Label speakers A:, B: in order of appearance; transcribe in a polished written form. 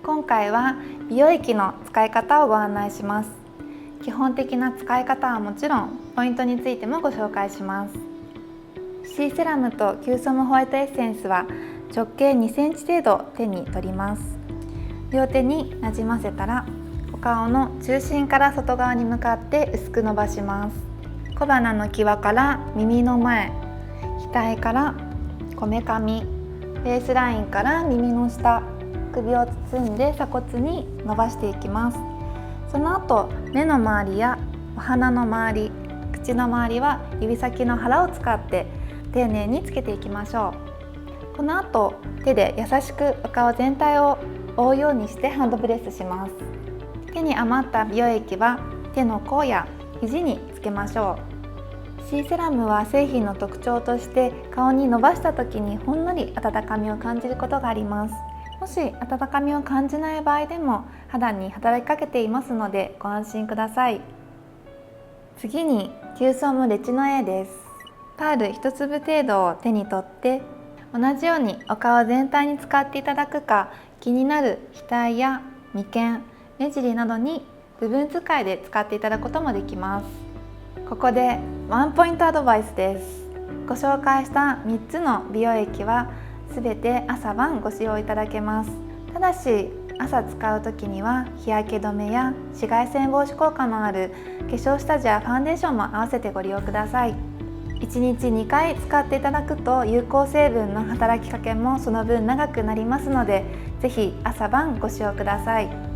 A: 今回は美容液の使い方をご案内します。基本的な使い方はもちろん、ポイントについてもご紹介します。シーセラムとキューソムホワイトエッセンスは直径2センチ程度手に取ります。両手になじませたら、お顔の中心から外側に向かって薄く伸ばします。小鼻の際から耳の前、額からこめかみ、フェイスラインから耳の下、首を包んで鎖骨に伸ばしていきます。その後、目の周りやお鼻の周り、口の周りは指先の腹を使って丁寧につけていきましょう。この後、手で優しくお顔全体を覆うようにしてハンドプレスします。手に余った美容液は手の甲や肘につけましょう。シーセラムは製品の特徴として顔に伸ばした時にほんのり温かみを感じることがあります。もし温かみを感じない場合でも肌に働きかけていますのでご安心ください。次にキューソムレチノ A です。パール1粒程度を手に取って同じようにお顔全体に使っていただくか、気になる額や眉間、目尻などに部分使いで使っていただくこともできます。ここでワンポイントアドバイスです。ご紹介した3つの美容液はすべて朝晩ご使用いただけます。ただし朝使う時には日焼け止めや紫外線防止効果のある化粧下地やファンデーションも合わせてご利用ください。1日2回使っていただくと有効成分の働きかけもその分長くなりますので、ぜひ朝晩ご使用ください。